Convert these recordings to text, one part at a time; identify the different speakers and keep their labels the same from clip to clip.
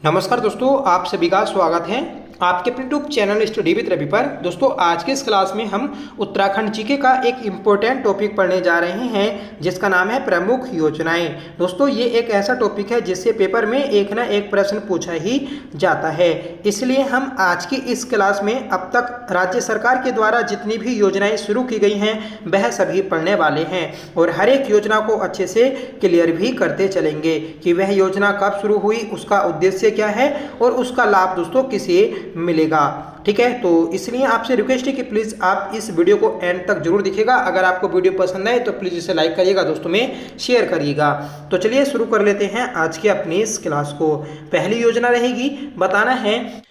Speaker 1: नमस्कार दोस्तों, आप सभी का स्वागत है आपके अपने YouTube channel study with Ravi पर। दोस्तों, आज के इस क्लास में हम उत्तराखंड जीके का एक इम्पोर्टेंट टॉपिक पढ़ने जा रहे हैं जिसका नाम है प्रमुख योजनाएं। दोस्तों, ये एक ऐसा टॉपिक है जिससे पेपर में एक ना एक प्रश्न पूछा ही जाता है, इसलिए हम आज की इस क्लास में अब तक राज्य सरकार के द्वारा जितनी भी योजनाएं शुरू की गई हैं वह सभी पढ़ने वाले हैं और हर एक योजना को अच्छे से क्लियर भी करते चलेंगे कि वह योजना कब शुरू हुई, उसका उद्देश्य क्या है और उसका लाभ दोस्तों किसे मिलेगा। ठीक है, तो इसलिए आपसे रिक्वेस्ट है कि प्लीज़ आप इस वीडियो को एंड तक जरूर देखिएगा। अगर आपको वीडियो पसंद आए तो प्लीज़ इसे लाइक करिएगा, दोस्तों में शेयर करिएगा। तो चलिए शुरू कर लेते हैं आज की अपनी इस क्लास को। पहली योजना रहेगी, बताना है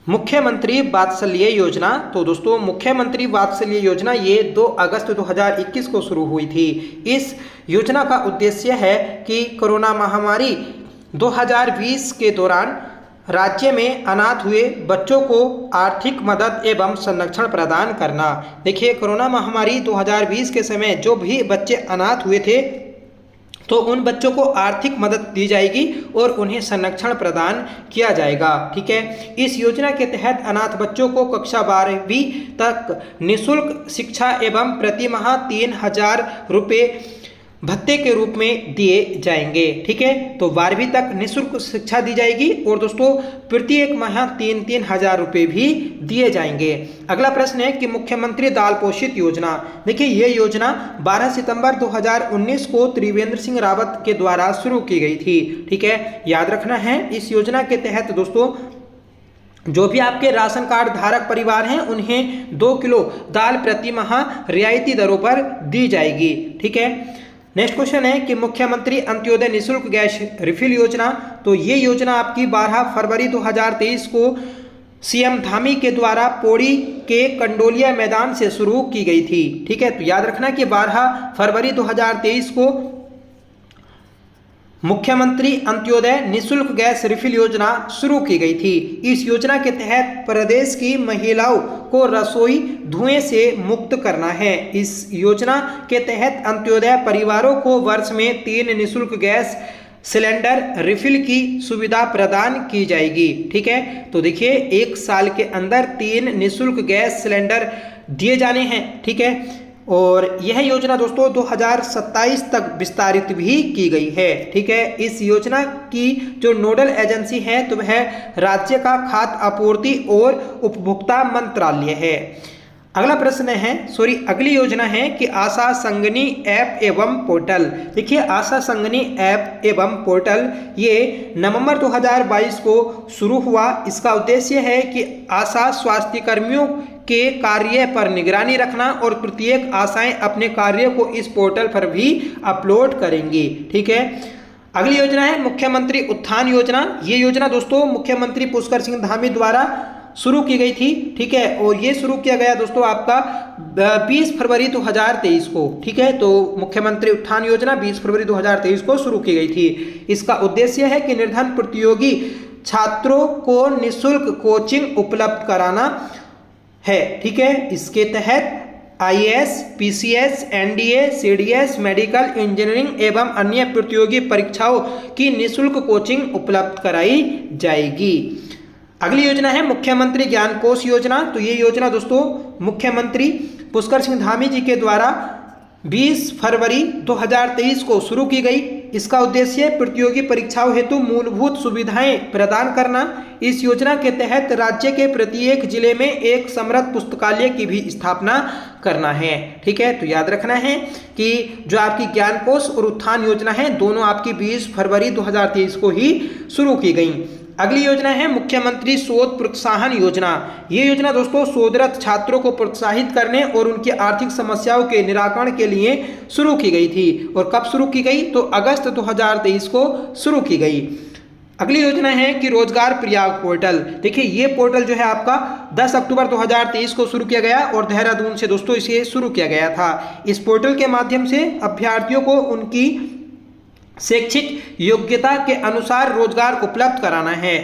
Speaker 1: मुख्यमंत्री वात्सल्य योजना। तो दोस्तों, मुख्यमंत्री वात्सल्य योजना ये 2 अगस्त 2021 को शुरू हुई थी। इस योजना का उद्देश्य है कि कोरोना महामारी 2020 के दौरान राज्य में अनाथ हुए बच्चों को आर्थिक मदद एवं संरक्षण प्रदान करना। देखिए, कोरोना महामारी 2020 के समय जो भी बच्चे अनाथ हुए थे तो उन बच्चों को आर्थिक मदद दी जाएगी और उन्हें संरक्षण प्रदान किया जाएगा। ठीक है, इस योजना के तहत अनाथ बच्चों को कक्षा 12वीं तक निःशुल्क शिक्षा एवं प्रति माह 3000 रुपये भत्ते के रूप में दिए जाएंगे। ठीक है, तो 12वीं तक निःशुल्क शिक्षा दी जाएगी और दोस्तों प्रत्येक माह 3-3 हजार रुपये भी दिए जाएंगे। अगला प्रश्न है कि मुख्यमंत्री दाल पोषित योजना। देखिए, ये योजना 12 सितंबर 2019 को त्रिवेंद्र सिंह रावत के द्वारा शुरू की गई थी। ठीक है, याद रखना है इस योजना के तहत दोस्तों जो भी आपके राशन कार्ड धारक परिवार हैं उन्हें 2 किलो दाल प्रति माह रियायती दरों पर दी जाएगी। ठीक है, नेक्स्ट क्वेश्चन है कि मुख्यमंत्री अंत्योदय निःशुल्क गैस रिफिल योजना। तो ये योजना आपकी 12 फरवरी 2023 को सीएम धामी के द्वारा पौड़ी के कंडोलिया मैदान से शुरू की गई थी। ठीक है, तो याद रखना कि 12 फरवरी 2023 को मुख्यमंत्री अंत्योदय निःशुल्क गैस रिफिल योजना शुरू की गई थी। इस योजना के तहत प्रदेश की महिलाओं को रसोई धुएं से मुक्त करना है। इस योजना के तहत अंत्योदय परिवारों को वर्ष में 3 निःशुल्क गैस सिलेंडर रिफिल की सुविधा प्रदान की जाएगी। ठीक है, तो देखिए 1 साल के अंदर 3 निःशुल्क गैस सिलेंडर दिए जाने हैं। ठीक है, और यह योजना दोस्तों 2027 तक विस्तारित भी की गई है। ठीक है, इस योजना की जो नोडल एजेंसी है तो वह राज्य का खाद्य आपूर्ति और उपभोक्ता मंत्रालय है। अगला प्रश्न है अगली योजना है कि आशा संगनी ऐप एवं पोर्टल। देखिए, आशा संगनी ऐप एवं पोर्टल ये नवंबर 2022 को शुरू हुआ। इसका उद्देश्य है कि आशा स्वास्थ्य कर्मियों के कार्य पर निगरानी रखना और प्रत्येक आशाएं अपने कार्य को इस पोर्टल पर भी अपलोड करेंगी। ठीक है, अगली योजना है मुख्यमंत्री उत्थान योजना। ये योजना दोस्तों मुख्यमंत्री पुष्कर सिंह धामी द्वारा शुरू की गई थी। ठीक है, और ये शुरू किया गया दोस्तों आपका 20 फरवरी 2023 को। ठीक है, तो मुख्यमंत्री उत्थान योजना 20 फरवरी 2023 को शुरू की गई थी। इसका उद्देश्य है कि निर्धन प्रतियोगी छात्रों को निःशुल्क कोचिंग उपलब्ध कराना है। ठीक है, इसके तहत IAS, PCS, NDA, CDS, medical, engineering एवं अन्य प्रतियोगी परीक्षाओं की निःशुल्क कोचिंग उपलब्ध कराई जाएगी। अगली योजना है मुख्यमंत्री ज्ञान कोष योजना। तो ये योजना दोस्तों मुख्यमंत्री पुष्कर सिंह धामी जी के द्वारा 20 फरवरी 2023 को शुरू की गई। इसका उद्देश्य प्रतियोगी परीक्षाओं हेतु मूलभूत सुविधाएं प्रदान करना। इस योजना के तहत राज्य के प्रत्येक जिले में एक समृद्ध पुस्तकालय की भी स्थापना करना है। ठीक है, तो याद रखना है कि जो आपकी ज्ञान कोष और उत्थान योजना है दोनों आपकी 20 फरवरी 2023 को ही शुरू की गई। अगली योजना है मुख्यमंत्री शोध प्रोत्साहन योजना। ये योजना दोस्तों शोधरत छात्रों को प्रोत्साहित करने और उनकी आर्थिक समस्याओं के निराकरण के लिए शुरू की गई थी। और कब शुरू की गई? तो अगस्त 2023 को शुरू की गई। अगली योजना है कि रोजगार प्रयाग पोर्टल। देखिए, ये पोर्टल जो है आपका 10 अक्टूबर 2023 को शुरू किया गया और देहरादून से दोस्तों इसे शुरू किया गया था। इस पोर्टल के माध्यम से अभ्यर्थियों को उनकी शैक्षिक योग्यता के अनुसार रोजगार उपलब्ध कराना है।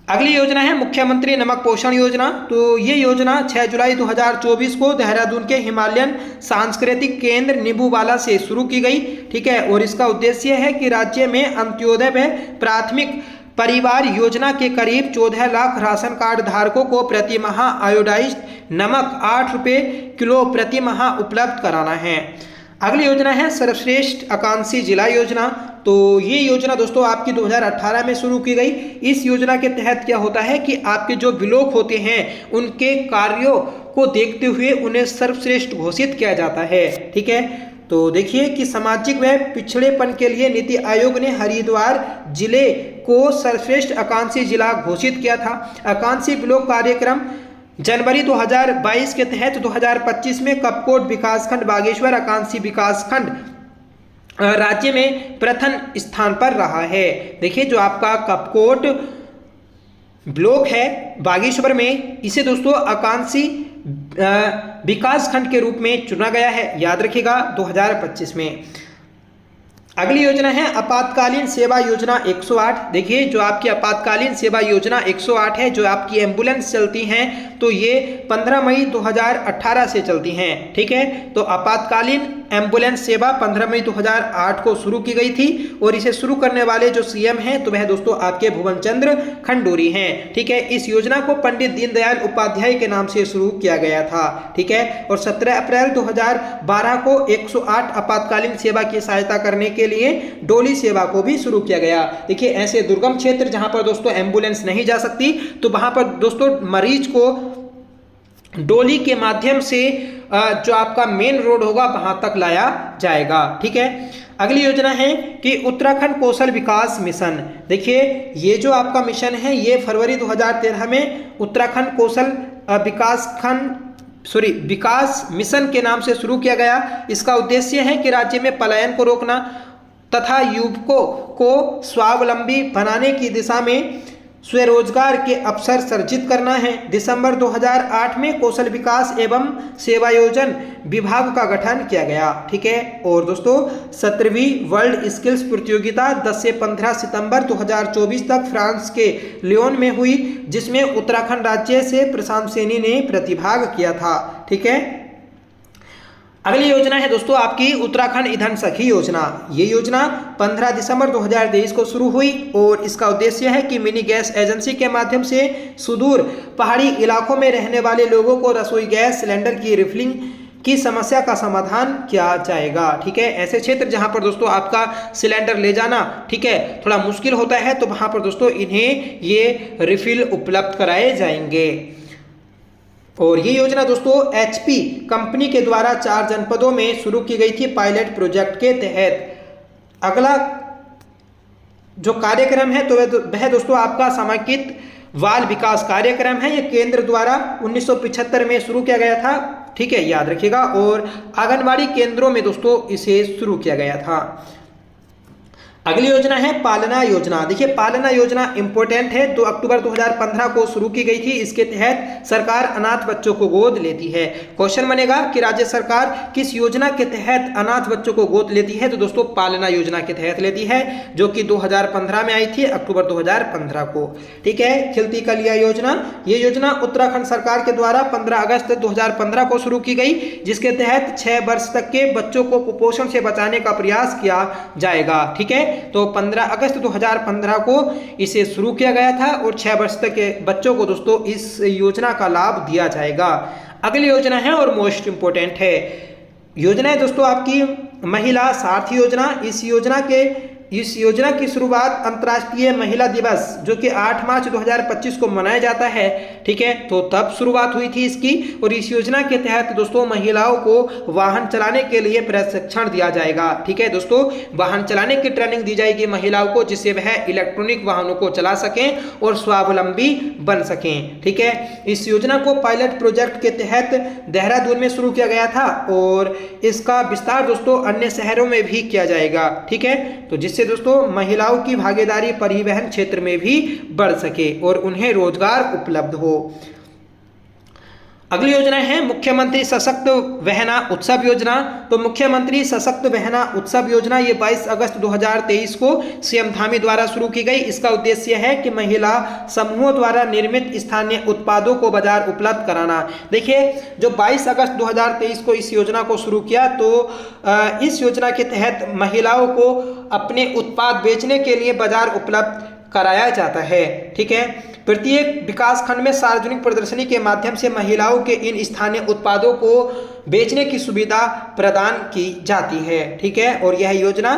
Speaker 1: अगली योजना है मुख्यमंत्री नमक पोषण योजना। तो ये योजना 6 जुलाई 2024 को देहरादून के हिमालयन सांस्कृतिक केंद्र नींबूवाला से शुरू की गई। ठीक है, और इसका उद्देश्य है कि राज्य में अंत्योदय व प्राथमिक परिवार योजना के करीब 14 लाख राशन कार्ड धारकों को प्रति माह आयोडाइज्ड नमक 8 रुपये किलो प्रति माह उपलब्ध कराना है। अगली योजना है सर्वश्रेष्ठ आकांक्षी जिला योजना। तो ये योजना दोस्तों आपकी 2018 में शुरू की गई। इस योजना के तहत क्या होता है कि आपके जो ब्लॉक होते हैं उनके कार्यों को देखते हुए उन्हें सर्वश्रेष्ठ घोषित किया जाता है। ठीक है, तो देखिए कि सामाजिक व पिछड़ेपन के लिए नीति आयोग ने हरिद्वार जिले को सर्वश्रेष्ठ आकांक्षी जिला घोषित किया था। आकांक्षी ब्लॉक कार्यक्रम जनवरी 2022 के तहत 2025 में कपकोट विकासखंड बागेश्वर आकांक्षी विकासखंड राज्य में प्रथम स्थान पर रहा है। देखिए जो आपका कपकोट ब्लॉक है बागेश्वर में, इसे दोस्तों आकांक्षी विकासखंड के रूप में चुना गया है, याद रखिएगा 2025 में। अगली योजना है आपातकालीन सेवा योजना 108। देखिए जो आपकी आपातकालीन सेवा योजना 108 है, जो आपकी एम्बुलेंस चलती हैं, तो ये 15 मई 2018 से चलती हैं। ठीक है, तो आपातकालीन एम्बुलेंस सेवा 15 मई 2008 को शुरू की गई थी और इसे शुरू करने वाले जो सीएम हैं तो वह दोस्तों आपके भुवन चंद्र खंडूरी हैं। ठीक है, इस योजना को पंडित दीनदयाल उपाध्याय के नाम से शुरू किया गया था। ठीक है, और 17 अप्रैल 2012 को 108 आपातकालीन सेवा की सहायता करने के लिए डोली सेवा को भी शुरू किया गया। देखिए ऐसे दुर्गम क्षेत्र जहां पर दोस्तों एम्बुलेंस नहीं जा सकती, तो वहां पर दोस्तों मरीज को डोली के माध्यम से जो आपका मेन रोड होगा वहां तक लाया जाएगा। ठीक है, अगली योजना है कि उत्तराखंड कौशल विकास मिशन। देखिए ये जो आपका मिशन है ये फरवरी 2013 में उत्तराखंड कौशल विकास मिशन के नाम से शुरू किया गया। इसका उद्देश्य है कि राज्य में पलायन को रोकना तथा युवकों को स्वावलंबी बनाने की दिशा में स्वरोजगार के अवसर सृजित करना है। दिसंबर 2008 में कौशल विकास एवं सेवायोजन विभाग का गठन किया गया। ठीक है, और दोस्तों 17वीं वर्ल्ड स्किल्स प्रतियोगिता 10 से 15 सितंबर 2024 तक फ्रांस के लियोन में हुई, जिसमें उत्तराखंड राज्य से प्रशांत सैनी ने प्रतिभाग किया था। ठीक है, अगली योजना है दोस्तों आपकी उत्तराखंड ईंधन सखी योजना। ये योजना 15 दिसंबर 2023 को शुरू हुई और इसका उद्देश्य है कि मिनी गैस एजेंसी के माध्यम से सुदूर पहाड़ी इलाकों में रहने वाले लोगों को रसोई गैस सिलेंडर की रिफिलिंग की समस्या का समाधान किया जाएगा। ठीक है, ऐसे क्षेत्र जहां पर दोस्तों आपका सिलेंडर ले जाना ठीक है थोड़ा मुश्किल होता है, तो वहां पर दोस्तों इन्हें ये रिफिल उपलब्ध कराए जाएंगे। और ये योजना दोस्तों HP कंपनी के द्वारा 4 जनपदों में शुरू की गई थी पायलट प्रोजेक्ट के तहत। अगला जो कार्यक्रम है तो वह दोस्तों आपका समेकित बाल विकास कार्यक्रम है। ये केंद्र द्वारा 1975 में शुरू किया गया था। ठीक है, याद रखिएगा, और आंगनबाड़ी केंद्रों में दोस्तों इसे शुरू किया गया था। अगली योजना है पालना योजना। देखिए पालना योजना इंपॉर्टेंट है, 2 अक्टूबर 2015 को शुरू की गई थी। इसके तहत सरकार अनाथ बच्चों को गोद लेती है। क्वेश्चन बनेगा कि राज्य सरकार किस योजना के तहत अनाथ बच्चों को गोद लेती है, तो दोस्तों पालना योजना के तहत लेती है, जो कि 2015 में आई थी, अक्टूबर 2015 को। ठीक है, खिलती कलिया योजना। ये योजना उत्तराखंड सरकार के द्वारा 15 अगस्त 2015 को शुरू की गई, जिसके तहत 6 वर्ष तक के बच्चों को कुपोषण से बचाने का प्रयास किया जाएगा। ठीक है, तो 15 अगस्त 2015 को इसे शुरू किया गया था और 6 वर्ष तक के बच्चों को दोस्तों इस योजना का लाभ दिया जाएगा। अगली योजना है और मोस्ट इंपोर्टेंट है, योजना है दोस्तों आपकी महिला सारथी योजना। इस योजना की शुरुआत अंतर्राष्ट्रीय महिला दिवस जो कि 8 मार्च 2025 को मनाया जाता है। ठीक है, तो तब शुरुआत हुई थी इसकी, और इस योजना के तहत दोस्तों महिलाओं को वाहन चलाने के लिए प्रशिक्षण दिया जाएगा। ठीक है दोस्तों, वाहन चलाने की ट्रेनिंग दी जाएगी महिलाओं को, जिससे वह इलेक्ट्रॉनिक वाहनों को चला सकें और स्वावलंबी बन सकें। ठीक है, इस योजना को पायलट प्रोजेक्ट के तहत देहरादून में शुरू किया गया था और इसका विस्तार दोस्तों अन्य शहरों में भी किया जाएगा। ठीक है, तो जिससे दोस्तों महिलाओं की भागीदारी परिवहन क्षेत्र में भी बढ़ सके और उन्हें रोजगार उपलब्ध हो। अगली योजना है मुख्यमंत्री सशक्त वहना उत्सव योजना। तो मुख्यमंत्री सशक्त वहना उत्सव योजना ये 22 अगस्त 2023 को सीएम धामी द्वारा शुरू की गई। इसका उद्देश्य है कि महिला समूहों द्वारा निर्मित स्थानीय उत्पादों को बाजार उपलब्ध कराना। देखिए जो 22 अगस्त 2023 को इस योजना को शुरू किया, तो इस योजना के तहत महिलाओं को अपने उत्पाद बेचने के लिए बाजार उपलब्ध कराया जाता है। ठीक है, प्रत्येक विकास खंड में सार्वजनिक प्रदर्शनी के माध्यम से महिलाओं के इन स्थानीय उत्पादों को बेचने की सुविधा प्रदान की जाती है। ठीक है, और यह योजना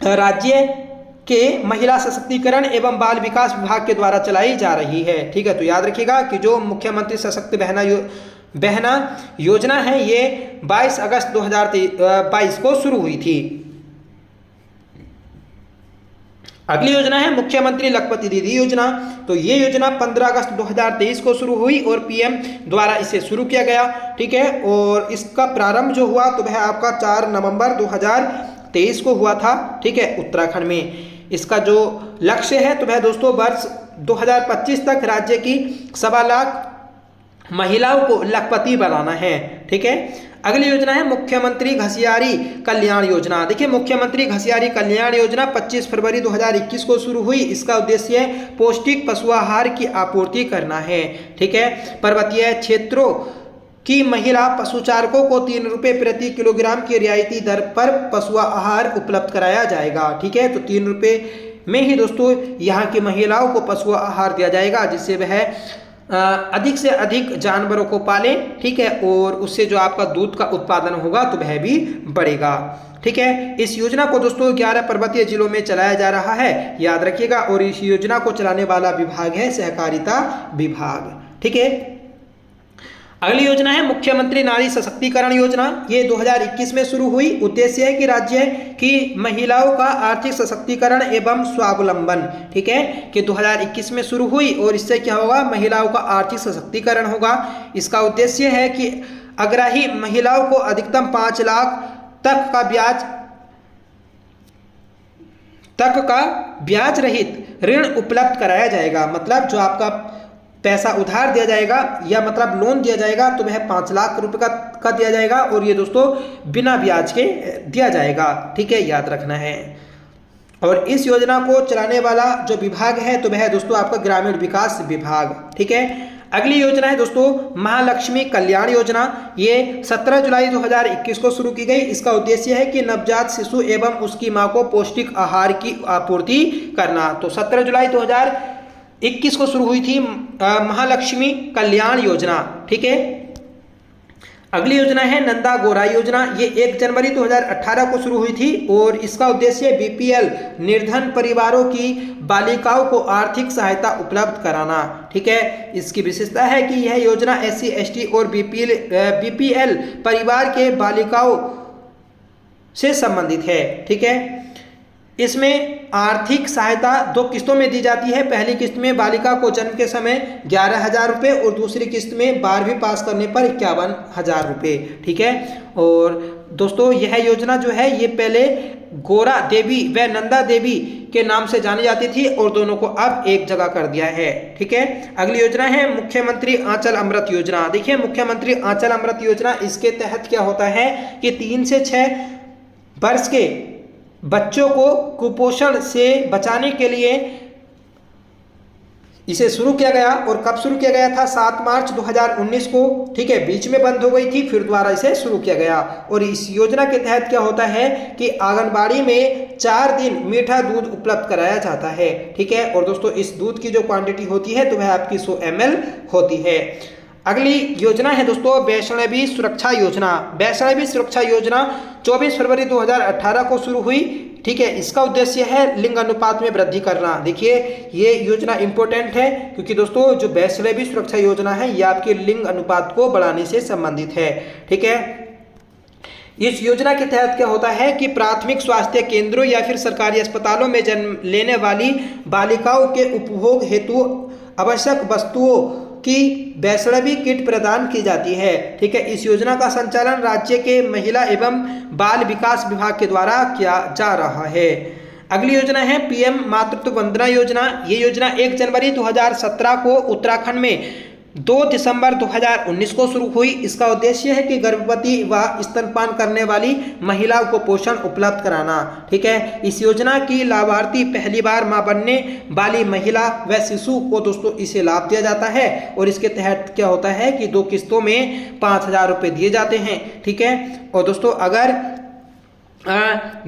Speaker 1: राज्य के महिला सशक्तिकरण एवं बाल विकास विभाग के द्वारा चलाई जा रही है। ठीक है, तो याद रखिएगा कि जो मुख्यमंत्री सशक्त बहना योजना है ये 22 अगस्त 2022 को शुरू हुई थी। अगली योजना है मुख्यमंत्री लखपति दीदी योजना। तो ये योजना 15 अगस्त 2023 को शुरू हुई और पीएम द्वारा इसे शुरू किया गया। ठीक है, और इसका प्रारंभ जो हुआ तो वह आपका 4 नवंबर 2023 को हुआ था। ठीक है, उत्तराखंड में। इसका जो लक्ष्य है तो वह दोस्तों वर्ष 2025 तक राज्य की 1.25 लाख महिलाओं को लखपति बनाना है। ठीक है, अगली योजना है मुख्यमंत्री घसियारी कल्याण योजना। देखिए, मुख्यमंत्री घसियारी कल्याण योजना 25 फरवरी 2021 को शुरू हुई। इसका उद्देश्य पौष्टिक पशुआहार की आपूर्ति करना है। ठीक है, पर्वतीय क्षेत्रों की महिला पशुचारकों को 3 रुपये प्रति किलोग्राम की रियायती दर पर पशुआहार उपलब्ध कराया जाएगा। ठीक है, तो 3 रुपये में ही दोस्तों यहाँ की महिलाओं को पशुआहार दिया जाएगा, जिससे वह अधिक से अधिक जानवरों को पालें। ठीक है, और उससे जो आपका दूध का उत्पादन होगा तो वह भी बढ़ेगा। ठीक है, इस योजना को दोस्तों 11 पर्वतीय जिलों में चलाया जा रहा है, याद रखिएगा। और इस योजना को चलाने वाला विभाग है सहकारिता विभाग। ठीक है, अगली योजना है मुख्यमंत्री नारी सशक्तिकरण योजना। ये 2021 में शुरू हुई। उद्देश्य है कि राज्य की महिलाओं का आर्थिक सशक्तिकरण एवं स्वावलंबन। ठीक है, कि 2021 में शुरू हुई और इससे क्या होगा, महिलाओं का आर्थिक सशक्तिकरण होगा। इसका उद्देश्य है कि अग्रही महिलाओं को अधिकतम 5 लाख तक का ब्याज रहित ऋण उपलब्ध कराया जाएगा। मतलब जो आपका पैसा उधार दिया जाएगा या मतलब लोन दिया जाएगा तो वह 5 लाख रुपए का दिया जाएगा, और ये दोस्तों बिना ब्याज के दिया जाएगा। ठीक है, याद रखना है। और इस योजना को चलाने वाला जो विभाग है तो वह है दोस्तों आपका ग्रामीण विकास विभाग। ठीक है, अगली योजना है दोस्तों महालक्ष्मी कल्याण योजना। ये 17 जुलाई 2021 को शुरू की गई। इसका उद्देश्य है कि नवजात शिशु एवं उसकी मां को पौष्टिक आहार की आपूर्ति करना। तो 17 जुलाई 2021 को शुरू हुई थी महालक्ष्मी कल्याण योजना। ठीक है, अगली योजना है नंदा गोराई योजना। ये 1 जनवरी 2018 को शुरू हुई थी और इसका उद्देश्य बीपीएल निर्धन परिवारों की बालिकाओं को आर्थिक सहायता उपलब्ध कराना। ठीक है, इसकी विशेषता है कि यह योजना SC ST और बीपीएल परिवार के बालिकाओं से संबंधित है। ठीक है, इसमें आर्थिक सहायता 2 किस्तों में दी जाती है। पहली किस्त में बालिका को जन्म के समय 11,000 रुपये और दूसरी किस्त में 12वीं पास करने पर 51,000 रुपये। ठीक है, और दोस्तों यह योजना जो है ये पहले गोरा देवी व नंदा देवी के नाम से जानी जाती थी और दोनों को अब एक जगह कर दिया है। ठीक है, अगली योजना है मुख्यमंत्री आंचल अमृत योजना। देखिए, मुख्यमंत्री आंचल अमृत योजना, इसके तहत क्या होता है कि 3 से 6 वर्ष के बच्चों को कुपोषण से बचाने के लिए इसे शुरू किया गया। और कब शुरू किया गया था, 7 मार्च 2019 को। ठीक है, बीच में बंद हो गई थी, फिर दोबारा इसे शुरू किया गया। और इस योजना के तहत क्या होता है कि आंगनबाड़ी में 4 दिन मीठा दूध उपलब्ध कराया जाता है। ठीक है, और दोस्तों इस दूध की जो क्वांटिटी होती है तो वह आपकी 100 ml होती है। अगली योजना है दोस्तों वैष्णवी सुरक्षा योजना। वैष्णवी सुरक्षा योजना 24 फरवरी 2018 को शुरू हुई। ठीक है, इसका उद्देश्य है लिंग अनुपात में वृद्धि करना। देखिए, ये योजना इंपॉर्टेंट है क्योंकि दोस्तों जो वैष्णवी सुरक्षा योजना है ये आपके लिंग अनुपात को बढ़ाने से संबंधित है। ठीक है, इस योजना के तहत क्या होता है कि प्राथमिक स्वास्थ्य केंद्रों या फिर सरकारी अस्पतालों में जन्म लेने वाली बालिकाओं के उपभोग हेतु आवश्यक वस्तुओं की वैष्णवी किट प्रदान की जाती है। ठीक है, इस योजना का संचालन राज्य के महिला एवं बाल विकास विभाग के द्वारा किया जा रहा है। अगली योजना है पीएम मातृत्व वंदना योजना। ये योजना 1 जनवरी 2017 को उत्तराखंड में 2 दिसंबर 2019 को शुरू हुई। इसका उद्देश्य है कि गर्भवती व स्तनपान करने वाली महिलाओं को पोषण उपलब्ध कराना। ठीक है, इस योजना की लाभार्थी पहली बार मां बनने वाली महिला व शिशु को दोस्तों इसे लाभ दिया जाता है। और इसके तहत क्या होता है कि 2 किस्तों में 5,000 रुपये दिए जाते हैं। ठीक है, और दोस्तों अगर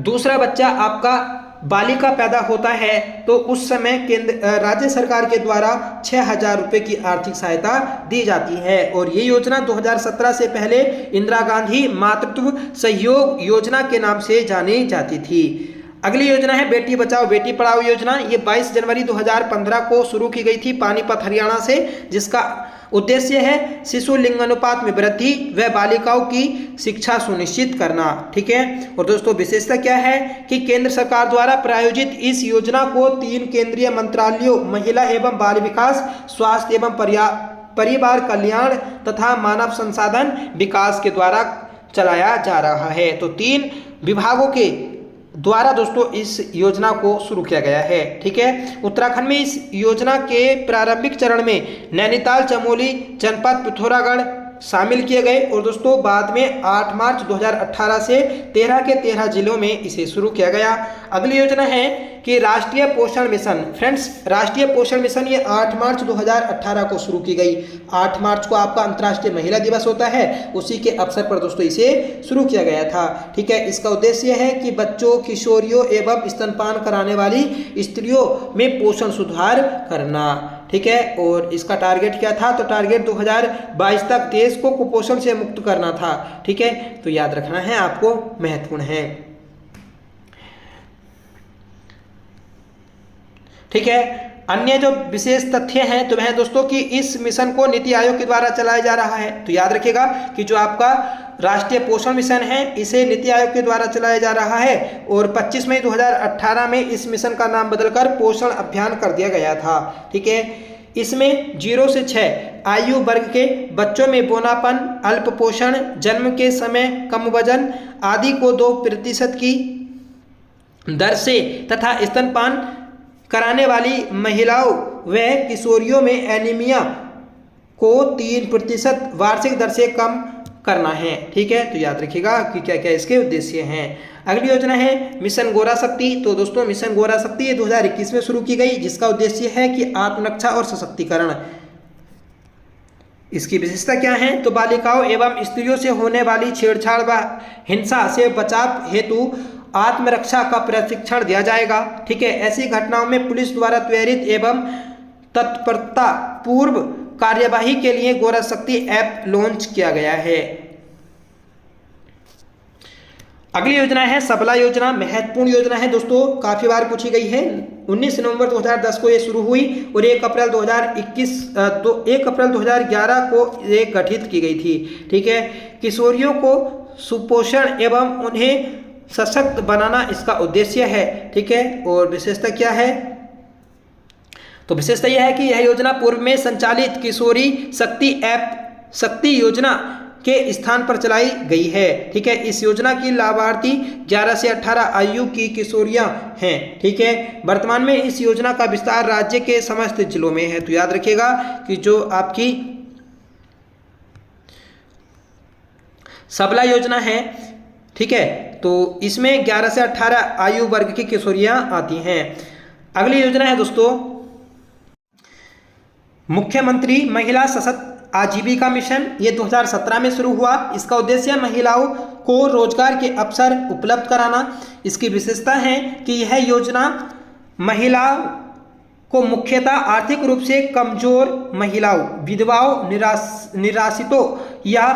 Speaker 1: दूसरा बच्चा आपका बालिका पैदा होता है तो उस समय राज्य सरकार के द्वारा 6,000 रुपये की आर्थिक सहायता दी जाती है। और ये योजना 2017 से पहले इंदिरा गांधी मातृत्व सहयोग योजना के नाम से जानी जाती थी। अगली योजना है बेटी बचाओ बेटी पढ़ाओ योजना। ये 22 जनवरी 2015 को शुरू की गई थी पानीपत हरियाणा से, जिसका उद्देश्य है शिशु लिंगानुपात में वृद्धि व बालिकाओं की शिक्षा सुनिश्चित करना। ठीक है। और दोस्तों विशेषता क्या है कि केंद्र सरकार द्वारा प्रायोजित इस योजना को 3 केंद्रीय मंत्रालयों महिला एवं बाल विकास, स्वास्थ्य एवं परिवार कल्याण तथा मानव संसाधन विकास के द्वारा चलाया जा रहा है। तो 3 विभागों के द्वारा दोस्तों इस योजना को शुरू किया गया है। ठीक है। उत्तराखंड में इस योजना के प्रारंभिक चरण में नैनीताल, चमोली जनपद, पिथौरागढ़ शामिल किए गए और दोस्तों बाद में 8 मार्च 2018 से 13 के 13 जिलों में इसे शुरू किया गया। अगली योजना है कि राष्ट्रीय पोषण मिशन। फ्रेंड्स, राष्ट्रीय पोषण मिशन ये 8 मार्च 2018 को शुरू की गई। 8 मार्च को आपका अंतर्राष्ट्रीय महिला दिवस होता है, उसी के अवसर पर दोस्तों इसे शुरू किया गया था। ठीक है। इसका उद्देश्य है कि बच्चों, किशोरियों एवं स्तनपान कराने वाली स्त्रियों में पोषण सुधार करना। ठीक है। और इसका टारगेट क्या था? तो टारगेट 2022 तक देश को कुपोषण से मुक्त करना था। ठीक है। तो याद रखना है आपको, महत्वपूर्ण है। ठीक है। अन्य जो विशेष तथ्य हैं तो वह दोस्तों कि इस मिशन को नीति आयोग के द्वारा चलाया जा रहा है। तो याद रखिएगा कि जो आपका राष्ट्रीय पोषण मिशन है इसे नीति आयोग के द्वारा चलाया जा रहा है और 25 मई 2018 में इस मिशन का नाम बदलकर पोषण अभियान कर दिया गया था। ठीक है। इसमें 0 से 6 आयु वर्ग के बच्चों में बोनापन, अल्प पोषण, जन्म के समय कम वजन आदि को 2% की दर से तथा स्तनपान कराने वाली महिलाओं व किशोरियों में एनीमिया को 3% वार्षिक दर से कम करना है। ठीक है। तो याद रखिएगा कि क्या क्या इसके उद्देश्य हैं। अगली योजना है मिशन गौरा शक्ति। तो दोस्तों मिशन गौरा शक्ति ये 2021 में शुरू की गई, जिसका उद्देश्य है कि आत्मरक्षा और सशक्तिकरण। इसकी विशेषता क्या है? तो बालिकाओं एवं स्त्रियों से होने वाली छेड़छाड़ व हिंसा से बचाव हेतु आत्मरक्षा का प्रशिक्षण दिया जाएगा। ठीक है। ऐसी घटनाओं में पुलिस द्वारा त्वरित एवं तत्परता पूर्व कार्यवाही के लिए गौरा शक्ति ऐप लॉन्च किया गया है। अगली योजना है सबला योजना। महत्वपूर्ण योजना है दोस्तों, काफी बार पूछी गई है। 19 नवंबर 2010 को ये शुरू हुई और 1 अप्रैल 2011 को ये गठित की गई थी। ठीक है। किशोरियों को सुपोषण एवं उन्हें सशक्त बनाना इसका उद्देश्य है। ठीक है। और विशेषता क्या है? तो विशेषता यह है कि यह योजना पूर्व में संचालित किशोरी शक्ति ऐप शक्ति योजना के स्थान पर चलाई गई है। ठीक है। इस योजना की लाभार्थी 11 से 18 आयु की किशोरियां हैं। ठीक है। वर्तमान में इस योजना का विस्तार राज्य के समस्त जिलों में है। तो याद रखिएगा कि जो आपकी सबला योजना है, ठीक है, तो इसमें 11 से 18 आयु वर्ग की किशोरियां आती हैं। अगली योजना है दोस्तों मुख्यमंत्री महिला सशक्त आजीविका मिशन। ये 2017 में शुरू हुआ। इसका उद्देश्य महिलाओं को रोजगार के अवसर उपलब्ध कराना। इसकी विशेषता है कि यह योजना महिलाओं को मुख्यतः आर्थिक रूप से कमजोर महिलाओं, विधवाओं, निराश्रितों या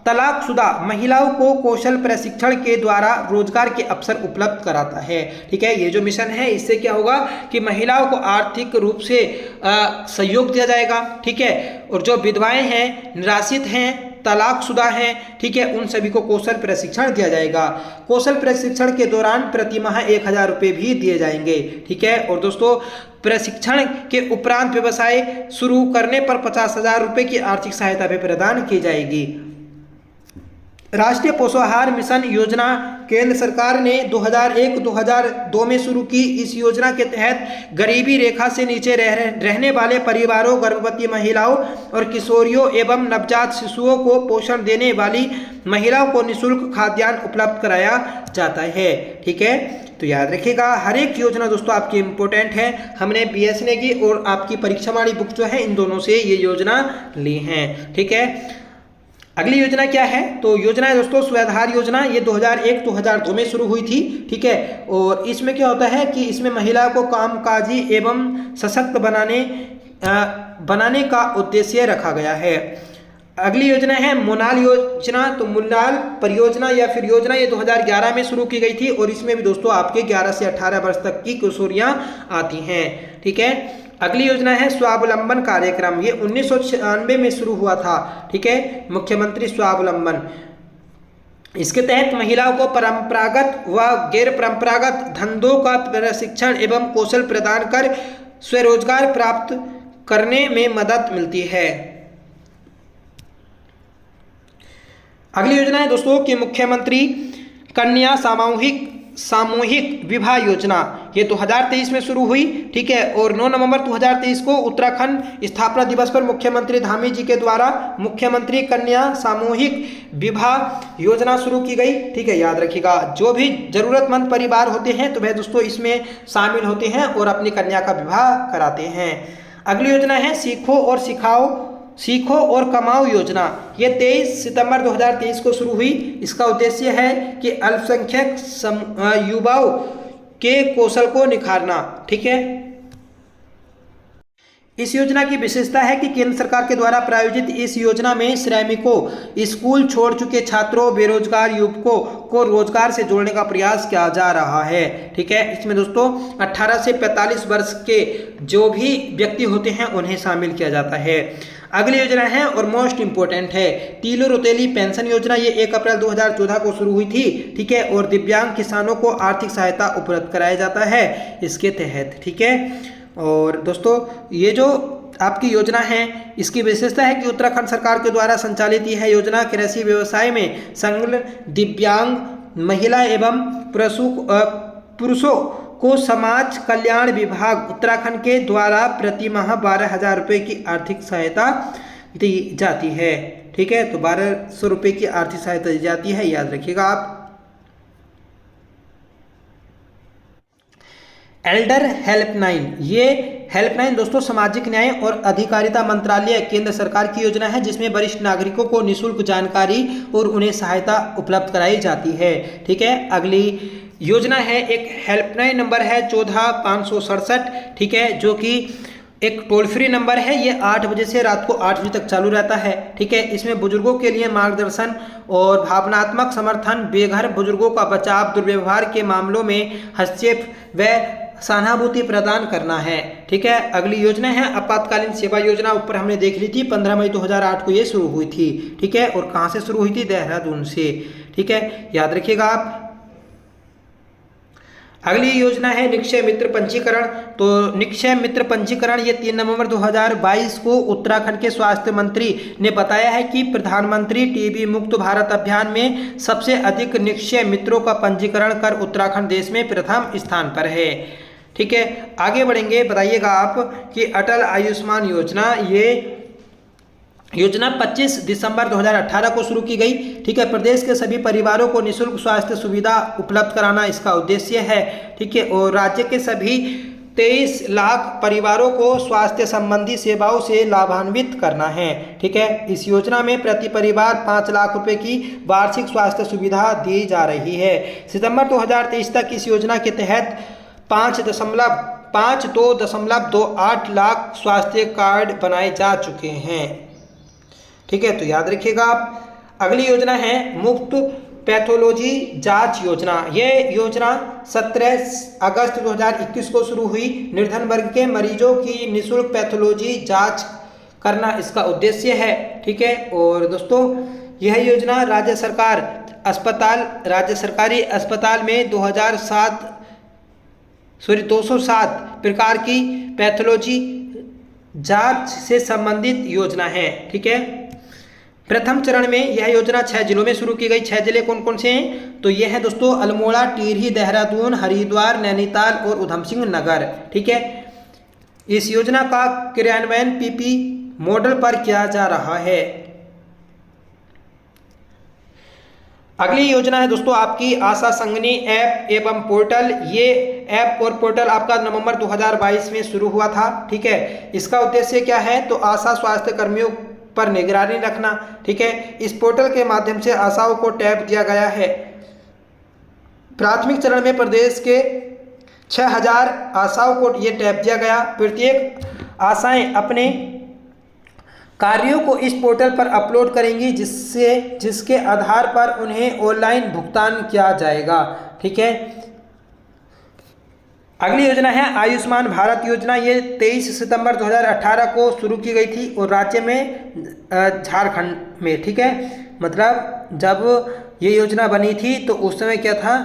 Speaker 1: तलाकशुदा महिलाओं को कौशल प्रशिक्षण के द्वारा रोजगार के अवसर उपलब्ध कराता है। ठीक है। ये जो मिशन है इससे क्या होगा कि महिलाओं को आर्थिक रूप से सहयोग दिया जाएगा। ठीक है। और जो विधवाएं हैं, निराश्रित हैं, तलाकशुदा हैं, ठीक है, उन सभी को कौशल प्रशिक्षण दिया जाएगा। कौशल प्रशिक्षण के दौरान प्रति माह 1,000 रुपये भी दिए जाएंगे। ठीक है। और दोस्तों प्रशिक्षण के उपरांत व्यवसाय शुरू करने पर 50,000 रुपये की आर्थिक सहायता भी प्रदान की जाएगी। राष्ट्रीय पोषाहार मिशन योजना केंद्र सरकार ने 2001-2002 में शुरू की। इस योजना के तहत गरीबी रेखा से नीचे रहने वाले परिवारों, गर्भवती महिलाओं और किशोरियों एवं नवजात शिशुओं को पोषण देने वाली महिलाओं को निःशुल्क खाद्यान्न उपलब्ध कराया जाता है। ठीक है। तो याद रखिएगा हर एक योजना दोस्तों आपकी इम्पोर्टेंट है। हमने BSNA की और आपकी परीक्षावाणी बुक जो है इन दोनों से ये योजना ली हैं। ठीक है। अगली योजना क्या है, तो योजना है दोस्तों स्वाधार योजना। ये 2001-2002 में शुरू हुई थी, ठीक है। और इसमें क्या होता है कि इसमें महिला को कामकाजी एवं सशक्त बनाने का उद्देश्य रखा गया है। अगली योजना है मोनाल योजना। तो मोनाल परियोजना या फिर योजना ये 2011 में शुरू की गई थी और इसमें भी दोस्तों आपके 11 से 18 वर्ष तक की किशोरियां आती हैं, ठीक है। अगली योजना है स्वावलंबन कार्यक्रम। ये 1996 में शुरू हुआ था, ठीक है, मुख्यमंत्री स्वावलंबन। इसके तहत महिलाओं को परंपरागत व गैर परंपरागत धंधों का प्रशिक्षण एवं कौशल प्रदान कर स्वरोजगार प्राप्त करने में मदद मिलती है। अगली योजना है दोस्तों कि मुख्यमंत्री कन्या सामूहिक विवाह योजना। ये 2023 में शुरू हुई, ठीक है। और 9 नवंबर 2023 को उत्तराखंड स्थापना दिवस पर मुख्यमंत्री धामी जी के द्वारा मुख्यमंत्री कन्या सामूहिक विवाह योजना शुरू की गई, ठीक है। याद रखिएगा, जो भी जरूरतमंद परिवार होते हैं तो वह दोस्तों इसमें शामिल होते हैं और अपनी कन्या का विवाह कराते हैं। अगली योजना है सीखो और कमाओ योजना। ये 23 सितंबर 2023 को शुरू हुई। इसका उद्देश्य है कि अल्पसंख्यक युवाओं के कौशल को निखारना, ठीक है। इस योजना की विशेषता है कि केंद्र सरकार के द्वारा प्रायोजित इस योजना में श्रमिकों, स्कूल छोड़ चुके छात्रों, बेरोजगार युवकों को रोजगार से जोड़ने का प्रयास किया जा रहा है, ठीक है। इसमें दोस्तों 18 से 45 वर्ष के जो भी व्यक्ति होते हैं उन्हें शामिल किया जाता है। अगली योजना है और मोस्ट इंपोर्टेंट है तीलो रोतेली पेंशन योजना। ये 1 अप्रैल 2014 को शुरू हुई थी, ठीक है। और दिव्यांग किसानों को आर्थिक सहायता उपलब्ध कराया जाता है इसके तहत, ठीक है। और दोस्तों ये जो आपकी योजना है इसकी विशेषता है कि उत्तराखंड सरकार के द्वारा संचालित यह योजना कृषि व्यवसाय में संलग्न दिव्यांग महिला एवं पुरुषों को समाज कल्याण विभाग उत्तराखंड के द्वारा प्रति माह 12,000 रुपये की आर्थिक सहायता दी जाती है, ठीक है। तो 1,200 रुपये की आर्थिक सहायता दी जाती है, याद रखिएगा आप। Elder helpline. ये हेल्पलाइन दोस्तों सामाजिक न्याय और अधिकारिता मंत्रालय केंद्र सरकार की योजना है जिसमें वरिष्ठ नागरिकों को निःशुल्क जानकारी और उन्हें सहायता उपलब्ध कराई जाती है, ठीक है। अगली योजना है एक हेल्पलाइन नंबर है 14,567, ठीक है, जो कि एक टोल फ्री नंबर है। ये 8 बजे से रात को 8 बजे तक चालू रहता है, ठीक है। इसमें बुजुर्गों के लिए मार्गदर्शन और भावनात्मक समर्थन, बेघर बुजुर्गों का बचाव, दुर्व्यवहार के मामलों में हस्तक्षेप व सहानुभूति प्रदान करना है, ठीक है। अगली योजना है आपातकालीन सेवा योजना। ऊपर हमने देख ली थी 15 मई 2008 को ये शुरू हुई थी, ठीक है। और कहाँ से शुरू हुई थी? देहरादून से, ठीक है, याद रखिएगा आप। अगली योजना है निक्षय मित्र पंजीकरण। तो निक्षय मित्र पंजीकरण ये 3 नवंबर 2022 को उत्तराखंड के स्वास्थ्य मंत्री ने बताया है कि प्रधानमंत्री टीबी मुक्त भारत अभियान में सबसे अधिक निक्षय मित्रों का पंजीकरण कर उत्तराखंड देश में प्रथम स्थान पर है, ठीक है। आगे बढ़ेंगे, बताइएगा आप कि अटल आयुष्मान योजना, ये योजना 25 दिसंबर 2018 को शुरू की गई, ठीक है। प्रदेश के सभी परिवारों को निःशुल्क स्वास्थ्य सुविधा उपलब्ध कराना इसका उद्देश्य है, ठीक है। और राज्य के सभी 23 लाख परिवारों को स्वास्थ्य संबंधी सेवाओं से लाभान्वित करना है, ठीक है। इस योजना में प्रति परिवार 5 लाख रुपए की वार्षिक स्वास्थ्य सुविधा दी जा रही है। सितंबर 2023 तक इस योजना के तहत 5.28 लाख स्वास्थ्य कार्ड बनाए जा चुके हैं, ठीक है। तो याद रखिएगा आप। अगली योजना है मुफ्त पैथोलॉजी जांच योजना। ये योजना 17 अगस्त 2021 को शुरू हुई। निर्धन वर्ग के मरीजों की निःशुल्क पैथोलॉजी जांच करना इसका उद्देश्य है, ठीक है। और दोस्तों यह योजना राज्य सरकारी अस्पताल में 207 प्रकार की पैथोलॉजी जांच से संबंधित योजना है, ठीक है। प्रथम चरण में यह योजना 6 जिलों में शुरू की गई। 6 जिले कौन कौन से हैं? तो यह है दोस्तों अल्मोड़ा, टिहरी, देहरादून, हरिद्वार, नैनीताल और उधम सिंह नगर, ठीक है। इस योजना का क्रियान्वयन पीपी मॉडल पर किया जा रहा है। अगली योजना है दोस्तों आपकी आशा संगनी ऐप एवं पोर्टल। ये ऐप और पोर्टल आपका नवंबर 2022 में शुरू हुआ था, ठीक है। इसका उद्देश्य क्या है? तो आशा स्वास्थ्य कर्मियों पर निगरानी रखना। ठीक है, इस पोर्टल के माध्यम से आशाओं को टैब दिया गया है। प्राथमिक चरण में प्रदेश के 6000 आशाओं को ये टैब दिया गया। प्रत्येक आशाएं अपने कार्यों को इस पोर्टल पर अपलोड करेंगी, जिसके आधार पर उन्हें ऑनलाइन भुगतान किया जाएगा। ठीक है, अगली योजना है आयुष्मान भारत योजना। ये 23 सितंबर 2018 को शुरू की गई थी और राज्य में झारखंड में। ठीक है, मतलब जब ये योजना बनी थी तो उस समय क्या था,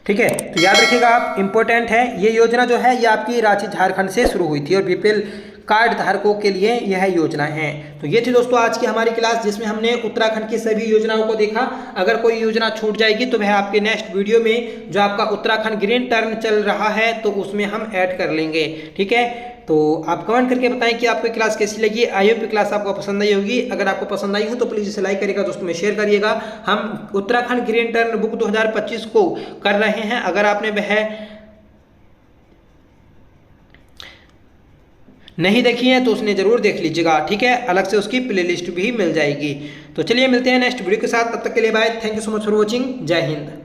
Speaker 1: ठीक है, तो याद रखिएगा आप, इम्पोर्टेंट है। ये योजना जो है ये आपकी रांची झारखंड से शुरू हुई थी और बीपीएल कार्ड धारकों के लिए यह योजना है। तो ये थी दोस्तों आज की हमारी क्लास, जिसमें हमने उत्तराखंड की सभी योजनाओं को देखा। अगर कोई योजना छूट जाएगी तो वह आपके नेक्स्ट वीडियो में जो आपका उत्तराखंड ग्रीन टर्न चल रहा है तो उसमें हम ऐड कर लेंगे। ठीक है, तो आप कमेंट करके बताएं कि आपको क्लास कैसी लगी। आई होप क्लास आपको पसंद आई होगी। अगर आपको पसंद आई हो तो प्लीज़ इसे लाइक करिएगा, दोस्तों में शेयर करिएगा। हम उत्तराखंड ग्रीन टर्न बुक 2025 को कर रहे हैं। अगर आपने वह नहीं देखी है तो उसने जरूर देख लीजिएगा। ठीक है, अलग से उसकी प्लेलिस्ट भी मिल जाएगी। तो चलिए मिलते हैं नेक्स्ट वीडियो के साथ, तब तक के लिए bye. Thank you so much for watching. जय हिंद।